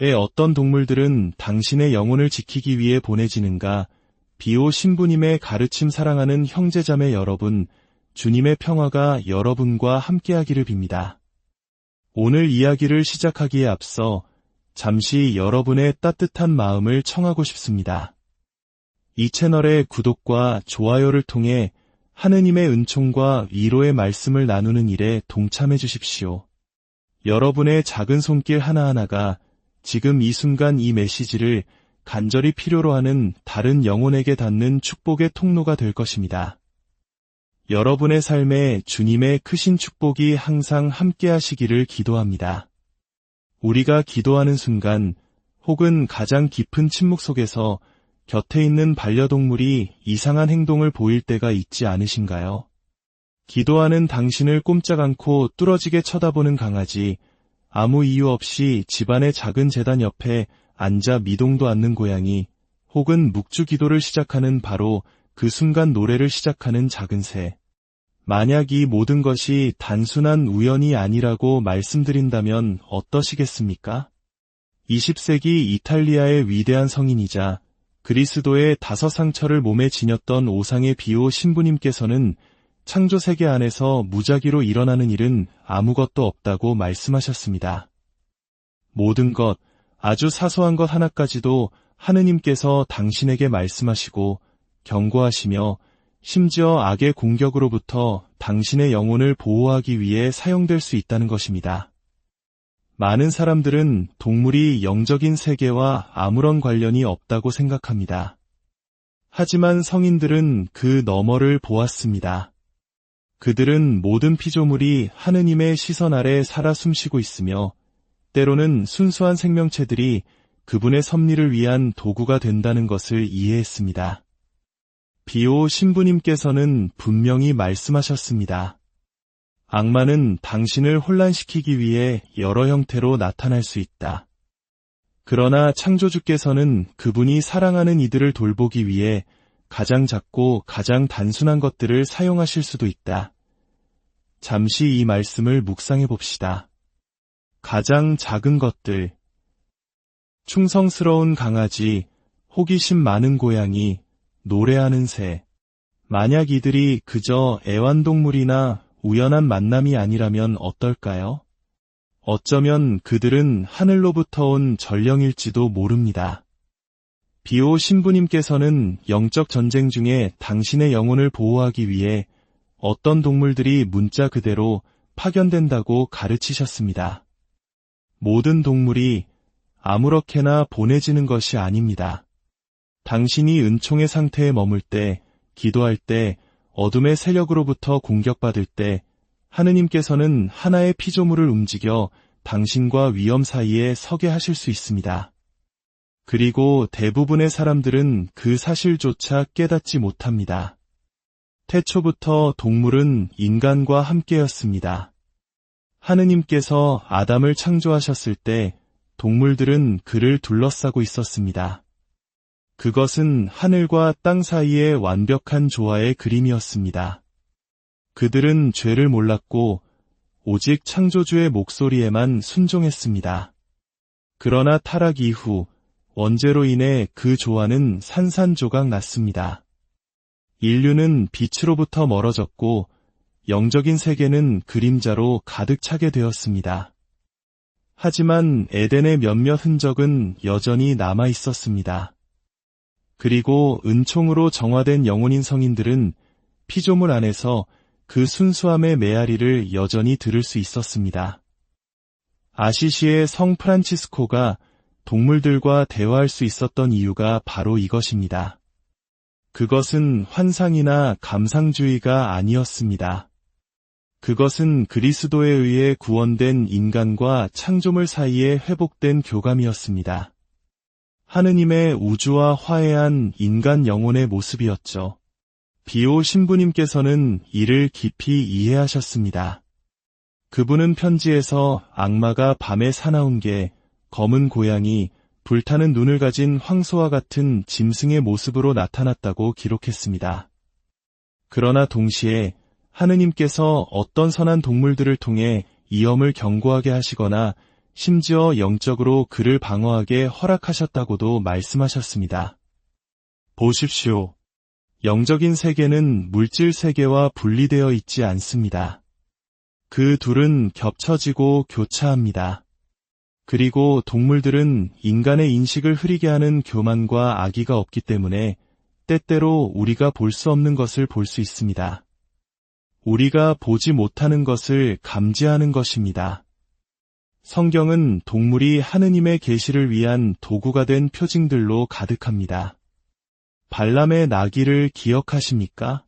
왜 어떤 동물들은 당신의 영혼을 지키기 위해 보내지는가? 비오 신부님의 가르침 사랑하는 형제자매 여러분, 주님의 평화가 여러분과 함께하기를 빕니다. 오늘 이야기를 시작하기에 앞서 잠시 여러분의 따뜻한 마음을 청하고 싶습니다. 이 채널의 구독과 좋아요를 통해 하느님의 은총과 위로의 말씀을 나누는 일에 동참해 주십시오. 여러분의 작은 손길 하나하나가 지금 이 순간 이 메시지를 간절히 필요로 하는 다른 영혼에게 닿는 축복의 통로가 될 것입니다. 여러분의 삶에 주님의 크신 축복이 항상 함께 하시기를 기도합니다. 우리가 기도하는 순간 혹은 가장 깊은 침묵 속에서 곁에 있는 반려동물이 이상한 행동을 보일 때가 있지 않으신가요? 기도하는 당신을 꼼짝 않고 뚫어지게 쳐다보는 강아지, 아무 이유 없이 집안의 작은 제단 옆에 앉아 미동도 않는 고양이, 혹은 묵주 기도를 시작하는 바로 그 순간 노래를 시작하는 작은 새. 만약 이 모든 것이 단순한 우연이 아니라고 말씀드린다면 어떠시겠습니까? 20세기 이탈리아의 위대한 성인이자 그리스도의 5상처를 몸에 지녔던 오상의 비오 신부님께서는 창조세계 안에서 무작위로 일어나는 일은 아무것도 없다고 말씀하셨습니다. 모든 것, 아주 사소한 것 하나까지도 하느님께서 당신에게 말씀하시고 경고하시며 심지어 악의 공격으로부터 당신의 영혼을 보호하기 위해 사용될 수 있다는 것입니다. 많은 사람들은 동물이 영적인 세계와 아무런 관련이 없다고 생각합니다. 하지만 성인들은 그 너머를 보았습니다. 그들은 모든 피조물이 하느님의 시선 아래 살아 숨쉬고 있으며 때로는 순수한 생명체들이 그분의 섭리를 위한 도구가 된다는 것을 이해했습니다. 비오 신부님께서는 분명히 말씀하셨습니다. 악마는 당신을 혼란시키기 위해 여러 형태로 나타날 수 있다. 그러나 창조주께서는 그분이 사랑하는 이들을 돌보기 위해 가장 작고 가장 단순한 것들을 사용하실 수도 있다. 잠시 이 말씀을 묵상해 봅시다. 가장 작은 것들. 충성스러운 강아지, 호기심 많은 고양이, 노래하는 새. 만약 이들이 그저 애완동물이나 우연한 만남이 아니라면 어떨까요? 어쩌면 그들은 하늘로부터 온 전령일지도 모릅니다. 비오 신부님께서는 영적 전쟁 중에 당신의 영혼을 보호하기 위해 어떤 동물들이 문자 그대로 파견된다고 가르치셨습니다. 모든 동물이 아무렇게나 보내지는 것이 아닙니다. 당신이 은총의 상태에 머물 때, 기도할 때, 어둠의 세력으로부터 공격받을 때 하느님께서는 하나의 피조물을 움직여 당신과 위험 사이에 서게 하실 수 있습니다. 그리고 대부분의 사람들은 그 사실조차 깨닫지 못합니다. 태초부터 동물은 인간과 함께였습니다. 하느님께서 아담을 창조하셨을 때 동물들은 그를 둘러싸고 있었습니다. 그것은 하늘과 땅 사이의 완벽한 조화의 그림이었습니다. 그들은 죄를 몰랐고 오직 창조주의 목소리에만 순종했습니다. 그러나 타락 이후 원죄로 인해 그 조화는 산산조각 났습니다. 인류는 빛으로부터 멀어졌고 영적인 세계는 그림자로 가득 차게 되었습니다. 하지만 에덴의 몇몇 흔적은 여전히 남아 있었습니다. 그리고 은총으로 정화된 영혼인 성인들은 피조물 안에서 그 순수함의 메아리를 여전히 들을 수 있었습니다. 아시시의 성 프란치스코가 동물들과 대화할 수 있었던 이유가 바로 이것입니다. 그것은 환상이나 감상주의가 아니었습니다. 그것은 그리스도에 의해 구원된 인간과 창조물 사이에 회복된 교감이었습니다. 하느님의 우주와 화해한 인간 영혼의 모습이었죠. 비오 신부님께서는 이를 깊이 이해하셨습니다. 그분은 편지에서 악마가 밤에 사나운 개, 검은 고양이, 불타는 눈을 가진 황소와 같은 짐승의 모습으로 나타났다고 기록했습니다. 그러나 동시에 하느님께서 어떤 선한 동물들을 통해 위험을 경고하게 하시거나 심지어 영적으로 그를 방어하게 허락하셨다고도 말씀하셨습니다. 보십시오. 영적인 세계는 물질 세계와 분리되어 있지 않습니다. 그 둘은 겹쳐지고 교차합니다. 그리고 동물들은 인간의 인식을 흐리게 하는 교만과 악의가 없기 때문에 때때로 우리가 볼 수 없는 것을 볼 수 있습니다. 우리가 보지 못하는 것을 감지하는 것입니다. 성경은 동물이 하느님의 계시를 위한 도구가 된 표징들로 가득합니다. 발람의 나귀를 기억하십니까?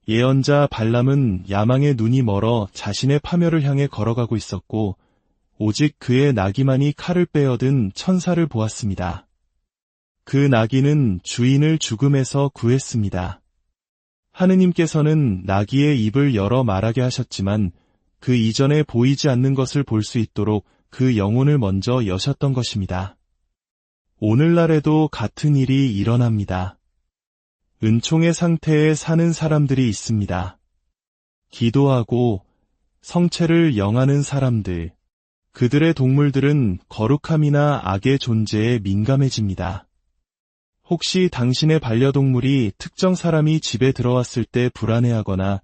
예언자 발람은 야망의 눈이 멀어 자신의 파멸을 향해 걸어가고 있었고 오직 그의 나귀만이 칼을 빼어든 천사를 보았습니다. 그 나귀는 주인을 죽음에서 구했습니다. 하느님께서는 나귀의 입을 열어 말하게 하셨지만 그 이전에 보이지 않는 것을 볼 수 있도록 그 영혼을 먼저 여셨던 것입니다. 오늘날에도 같은 일이 일어납니다. 은총의 상태에 사는 사람들이 있습니다. 기도하고 성체를 영하는 사람들, 그들의 동물들은 거룩함이나 악의 존재에 민감해집니다. 혹시 당신의 반려동물이 특정 사람이 집에 들어왔을 때 불안해하거나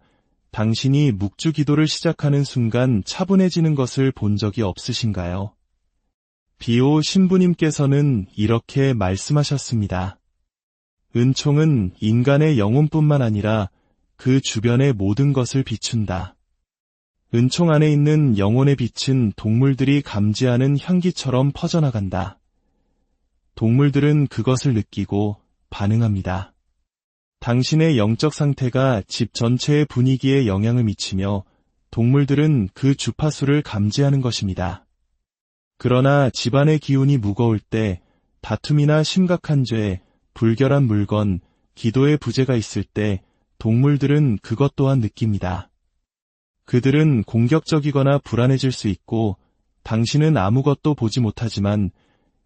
당신이 묵주 기도를 시작하는 순간 차분해지는 것을 본 적이 없으신가요? 비오 신부님께서는 이렇게 말씀하셨습니다. 은총은 인간의 영혼뿐만 아니라 그 주변의 모든 것을 비춘다. 은총 안에 있는 영혼의 빛은 동물들이 감지하는 향기처럼 퍼져나간다. 동물들은 그것을 느끼고 반응합니다. 당신의 영적 상태가 집 전체의 분위기에 영향을 미치며 동물들은 그 주파수를 감지하는 것입니다. 그러나 집안의 기운이 무거울 때, 다툼이나 심각한 죄, 불결한 물건, 기도의 부재가 있을 때 동물들은 그것 또한 느낍니다. 그들은 공격적이거나 불안해질 수 있고 당신은 아무것도 보지 못하지만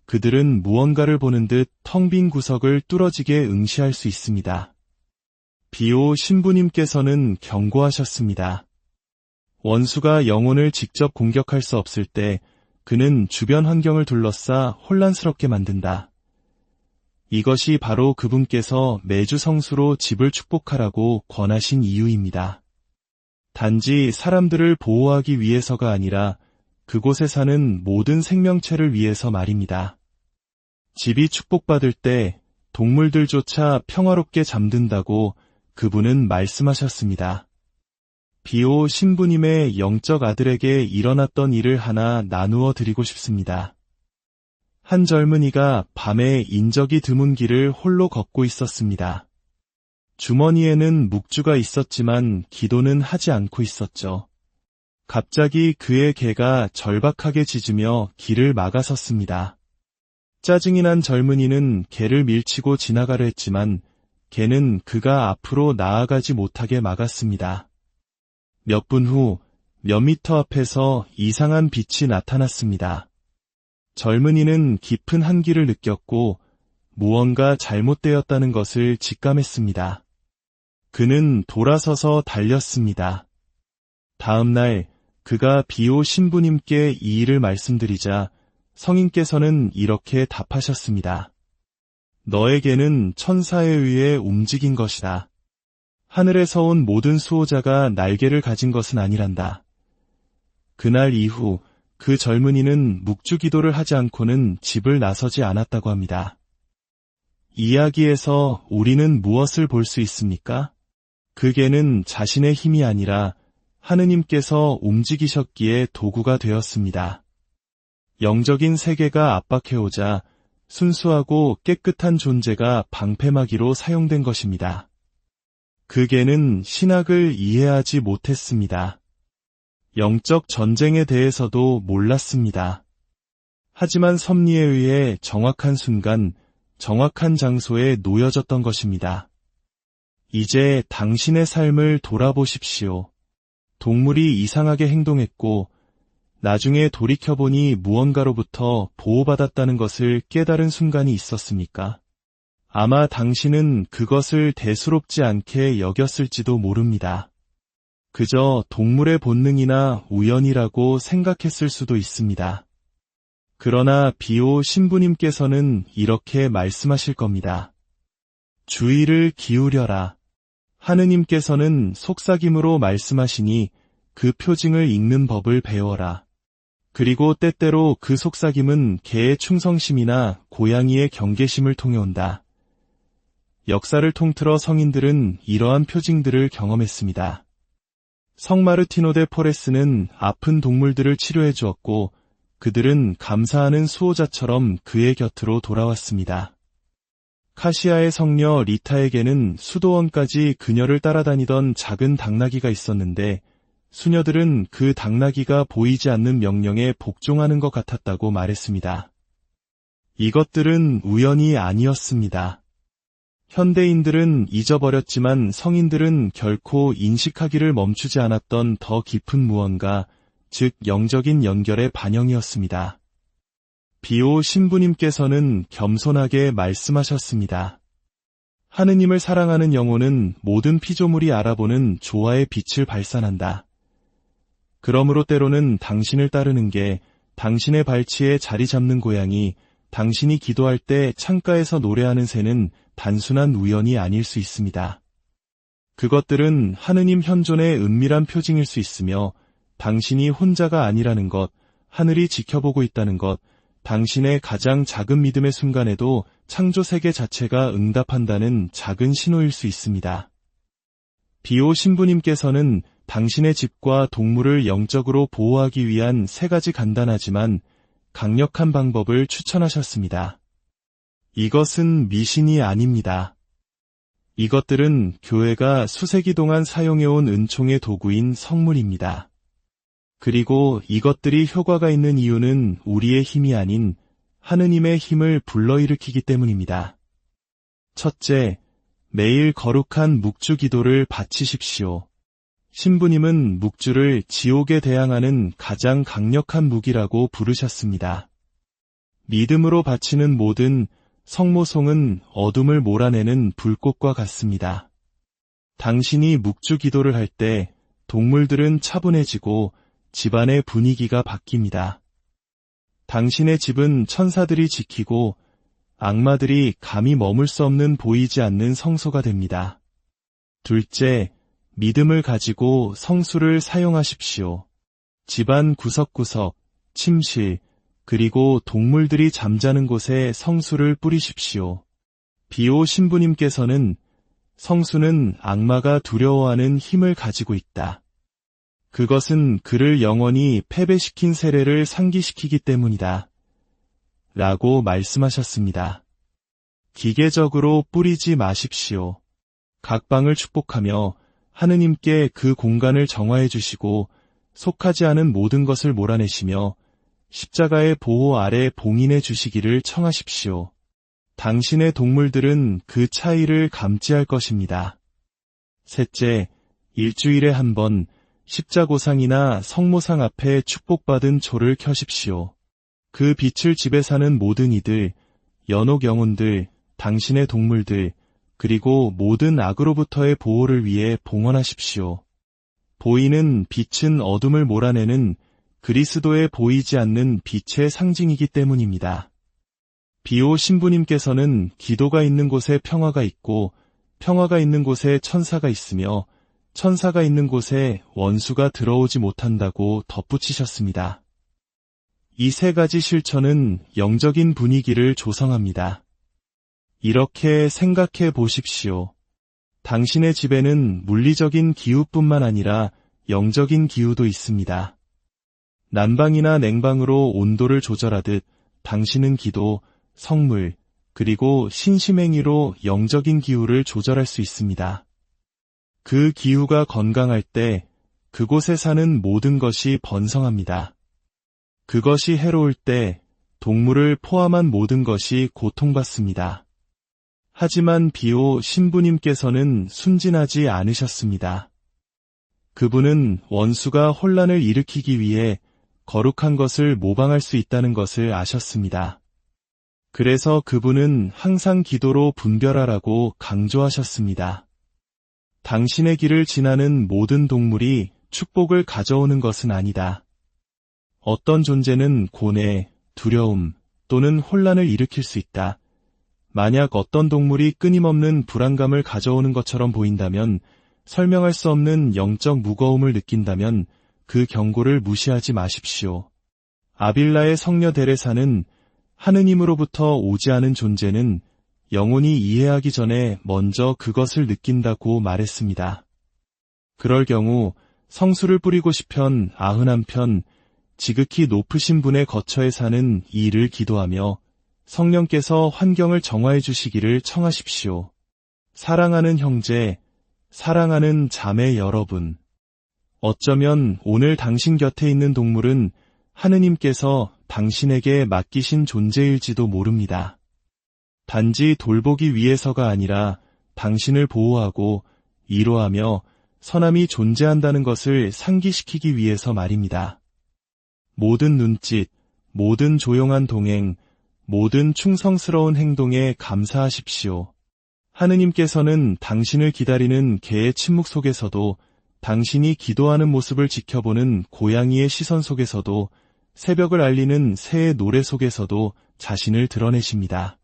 그들은 무언가를 보는 듯 텅 빈 구석을 뚫어지게 응시할 수 있습니다. 비오 신부님께서는 경고하셨습니다. 원수가 영혼을 직접 공격할 수 없을 때 그는 주변 환경을 둘러싸 혼란스럽게 만든다. 이것이 바로 그분께서 매주 성수로 집을 축복하라고 권하신 이유입니다. 단지 사람들을 보호하기 위해서가 아니라 그곳에 사는 모든 생명체를 위해서 말입니다. 집이 축복받을 때 동물들조차 평화롭게 잠든다고 그분은 말씀하셨습니다. 비오 신부님의 영적 아들에게 일어났던 일을 하나 나누어 드리고 싶습니다. 한 젊은이가 밤에 인적이 드문 길을 홀로 걷고 있었습니다. 주머니에는 묵주가 있었지만 기도는 하지 않고 있었죠. 갑자기 그의 개가 절박하게 짖으며 길을 막아섰습니다. 짜증이 난 젊은이는 개를 밀치고 지나가려 했지만 개는 그가 앞으로 나아가지 못하게 막았습니다. 몇 분 후 몇 미터 앞에서 이상한 빛이 나타났습니다. 젊은이는 깊은 한기를 느꼈고 무언가 잘못되었다는 것을 직감했습니다. 그는 돌아서서 달렸습니다. 다음 날 그가 비오 신부님께 이 일을 말씀드리자 성인께서는 이렇게 답하셨습니다. 너에게는 천사에 의해 움직인 것이다. 하늘에서 온 모든 수호자가 날개를 가진 것은 아니란다. 그날 이후 그 젊은이는 묵주 기도를 하지 않고는 집을 나서지 않았다고 합니다. 이야기에서 우리는 무엇을 볼 수 있습니까? 그 개는 자신의 힘이 아니라 하느님께서 움직이셨기에 도구가 되었습니다. 영적인 세계가 압박해오자 순수하고 깨끗한 존재가 방패막이로 사용된 것입니다. 그 개는 신학을 이해하지 못했습니다. 영적 전쟁에 대해서도 몰랐습니다. 하지만 섭리에 의해 정확한 순간, 정확한 장소에 놓여졌던 것입니다. 이제 당신의 삶을 돌아보십시오. 동물이 이상하게 행동했고 나중에 돌이켜보니 무언가로부터 보호받았다는 것을 깨달은 순간이 있었습니까? 아마 당신은 그것을 대수롭지 않게 여겼을지도 모릅니다. 그저 동물의 본능이나 우연이라고 생각했을 수도 있습니다. 그러나 비오 신부님께서는 이렇게 말씀하실 겁니다. 주의를 기울여라. 하느님께서는 속삭임으로 말씀하시니 그 표징을 읽는 법을 배워라. 그리고 때때로 그 속삭임은 개의 충성심이나 고양이의 경계심을 통해 온다. 역사를 통틀어 성인들은 이러한 표징들을 경험했습니다. 성 마르티노 데 포레스는 아픈 동물들을 치료해 주었고 그들은 감사하는 수호자처럼 그의 곁으로 돌아왔습니다. 카시아의 성녀 리타에게는 수도원까지 그녀를 따라다니던 작은 당나귀가 있었는데 수녀들은 그 당나귀가 보이지 않는 명령에 복종하는 것 같았다고 말했습니다. 이것들은 우연이 아니었습니다. 현대인들은 잊어버렸지만 성인들은 결코 인식하기를 멈추지 않았던 더 깊은 무언가, 즉 영적인 연결의 반영이었습니다. 비오 신부님께서는 겸손하게 말씀하셨습니다. 하느님을 사랑하는 영혼은 모든 피조물이 알아보는 조화의 빛을 발산한다. 그러므로 때로는 당신을 따르는 게 당신의 발치에 자리 잡는 고양이, 당신이 기도할 때 창가에서 노래하는 새는 단순한 우연이 아닐 수 있습니다. 그것들은 하느님 현존의 은밀한 표징일 수 있으며 당신이 혼자가 아니라는 것, 하늘이 지켜보고 있다는 것, 당신의 가장 작은 믿음의 순간에도 창조 세계 자체가 응답한다는 작은 신호일 수 있습니다. 비오 신부님께서는 당신의 집과 동물을 영적으로 보호하기 위한 3가지 간단하지만 강력한 방법을 추천하셨습니다. 이것은 미신이 아닙니다. 이것들은 교회가 수세기 동안 사용해온 은총의 도구인 성물입니다. 그리고 이것들이 효과가 있는 이유는 우리의 힘이 아닌 하느님의 힘을 불러일으키기 때문입니다. 첫째, 매일 거룩한 묵주 기도를 바치십시오. 신부님은 묵주를 지옥에 대항하는 가장 강력한 무기라고 부르셨습니다. 믿음으로 바치는 모든 성모송은 어둠을 몰아내는 불꽃과 같습니다. 당신이 묵주 기도를 할 때 동물들은 차분해지고 집안의 분위기가 바뀝니다. 당신의 집은 천사들이 지키고 악마들이 감히 머물 수 없는 보이지 않는 성소가 됩니다. 둘째, 믿음을 가지고 성수를 사용하십시오. 집안 구석구석, 침실, 그리고 동물들이 잠자는 곳에 성수를 뿌리십시오. 비오 신부님께서는 성수는 악마가 두려워하는 힘을 가지고 있다. 그것은 그를 영원히 패배시킨 세례를 상기시키기 때문이다. 라고 말씀하셨습니다. 기계적으로 뿌리지 마십시오. 각 방을 축복하며 하느님께 그 공간을 정화해 주시고 속하지 않은 모든 것을 몰아내시며 십자가의 보호 아래 봉인해 주시기를 청하십시오. 당신의 동물들은 그 차이를 감지할 것입니다. 셋째, 일주일에 한 번 십자고상이나 성모상 앞에 축복받은 초를 켜십시오. 그 빛을 집에 사는 모든 이들, 연옥 영혼들, 당신의 동물들, 그리고 모든 악으로부터의 보호를 위해 봉헌하십시오. 보이는 빛은 어둠을 몰아내는 그리스도의 보이지 않는 빛의 상징이기 때문입니다. 비오 신부님께서는 기도가 있는 곳에 평화가 있고 평화가 있는 곳에 천사가 있으며 천사가 있는 곳에 원수가 들어오지 못한다고 덧붙이셨습니다. 이 3가지 실천은 영적인 분위기를 조성합니다. 이렇게 생각해 보십시오. 당신의 집에는 물리적인 기후뿐만 아니라 영적인 기후도 있습니다. 난방이나 냉방으로 온도를 조절하듯 당신은 기도, 성물, 그리고 신심행위로 영적인 기후를 조절할 수 있습니다. 그 기후가 건강할 때 그곳에 사는 모든 것이 번성합니다. 그것이 해로울 때 동물을 포함한 모든 것이 고통받습니다. 하지만 비오 신부님께서는 순진하지 않으셨습니다. 그분은 원수가 혼란을 일으키기 위해 거룩한 것을 모방할 수 있다는 것을 아셨습니다. 그래서 그분은 항상 기도로 분별하라고 강조하셨습니다. 당신의 길을 지나는 모든 동물이 축복을 가져오는 것은 아니다. 어떤 존재는 고뇌, 두려움 또는 혼란을 일으킬 수 있다. 만약 어떤 동물이 끊임없는 불안감을 가져오는 것처럼 보인다면, 설명할 수 없는 영적 무거움을 느낀다면 그 경고를 무시하지 마십시오. 아빌라의 성녀 데레사는 하느님으로부터 오지 않은 존재는 영혼이 이해하기 전에 먼저 그것을 느낀다고 말했습니다. 그럴 경우 성수를 뿌리고 싶은 91편 지극히 높으신 분의 거처에 사는 이를 기도하며 성령께서 환경을 정화해 주시기를 청하십시오. 사랑하는 형제, 사랑하는 자매 여러분, 어쩌면 오늘 당신 곁에 있는 동물은 하느님께서 당신에게 맡기신 존재일지도 모릅니다. 단지 돌보기 위해서가 아니라 당신을 보호하고 위로하며 선함이 존재한다는 것을 상기시키기 위해서 말입니다. 모든 눈짓, 모든 조용한 동행, 모든 충성스러운 행동에 감사하십시오. 하느님께서는 당신을 기다리는 개의 침묵 속에서도, 당신이 기도하는 모습을 지켜보는 고양이의 시선 속에서도, 새벽을 알리는 새의 노래 속에서도 자신을 드러내십니다.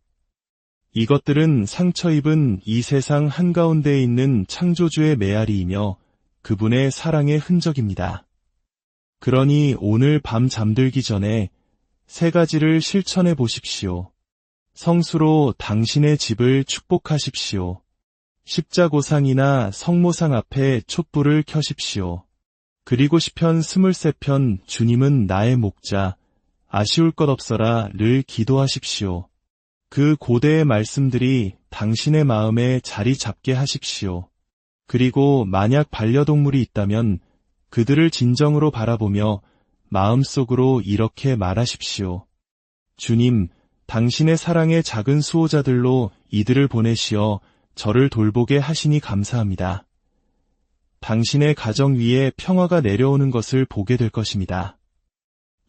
이것들은 상처 입은 이 세상 한가운데에 있는 창조주의 메아리이며 그분의 사랑의 흔적입니다. 그러니 오늘 밤 잠들기 전에 세 가지를 실천해 보십시오. 성수로 당신의 집을 축복하십시오. 십자고상이나 성모상 앞에 촛불을 켜십시오. 그리고 시편 23편 주님은 나의 목자, 아쉬울 것 없어라를 기도하십시오. 그 고대의 말씀들이 당신의 마음에 자리 잡게 하십시오. 그리고 만약 반려동물이 있다면 그들을 진정으로 바라보며 마음속으로 이렇게 말하십시오. 주님, 당신의 사랑의 작은 수호자들로 이들을 보내시어 저를 돌보게 하시니 감사합니다. 당신의 가정 위에 평화가 내려오는 것을 보게 될 것입니다.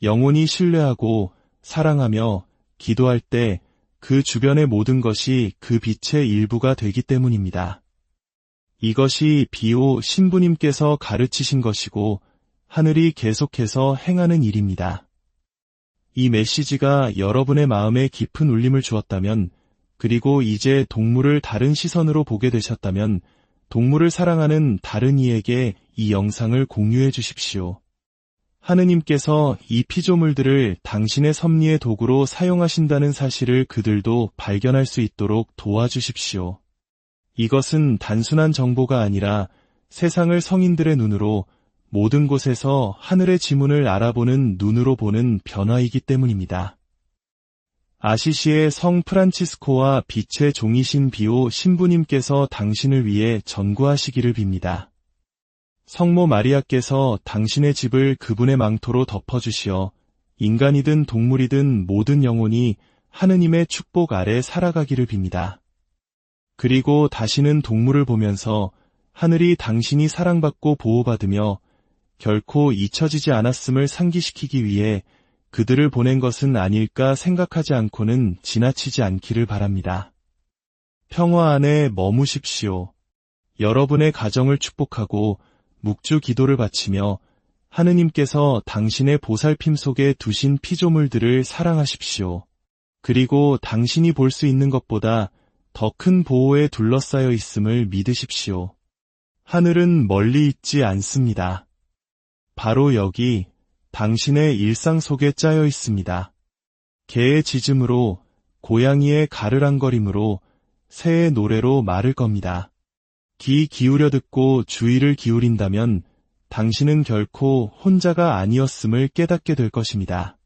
영혼이 신뢰하고 사랑하며 기도할 때 그 주변의 모든 것이 그 빛의 일부가 되기 때문입니다. 이것이 비오 신부님께서 가르치신 것이고 하늘이 계속해서 행하는 일입니다. 이 메시지가 여러분의 마음에 깊은 울림을 주었다면, 그리고 이제 동물을 다른 시선으로 보게 되셨다면 동물을 사랑하는 다른 이에게 이 영상을 공유해 주십시오. 하느님께서 이 피조물들을 당신의 섭리의 도구로 사용하신다는 사실을 그들도 발견할 수 있도록 도와주십시오. 이것은 단순한 정보가 아니라 세상을 성인들의 눈으로, 모든 곳에서 하늘의 지문을 알아보는 눈으로 보는 변화이기 때문입니다. 아시시의 성 프란치스코와 빛의 종이신 비오 신부님께서 당신을 위해 전구하시기를 빕니다. 성모 마리아께서 당신의 집을 그분의 망토로 덮어주시어 인간이든 동물이든 모든 영혼이 하느님의 축복 아래 살아가기를 빕니다. 그리고 다시는 동물을 보면서 하늘이 당신이 사랑받고 보호받으며 결코 잊혀지지 않았음을 상기시키기 위해 그들을 보낸 것은 아닐까 생각하지 않고는 지나치지 않기를 바랍니다. 평화 안에 머무십시오. 여러분의 가정을 축복하고 묵주 기도를 바치며 하느님께서 당신의 보살핌 속에 두신 피조물들을 사랑하십시오. 그리고 당신이 볼 수 있는 것보다 더 큰 보호에 둘러싸여 있음을 믿으십시오. 하늘은 멀리 있지 않습니다. 바로 여기 당신의 일상 속에 짜여 있습니다. 개의 짖음으로, 고양이의 가르랑거림으로, 새의 노래로 마를 겁니다. 귀 기울여 듣고 주의를 기울인다면 당신은 결코 혼자가 아니었음을 깨닫게 될 것입니다.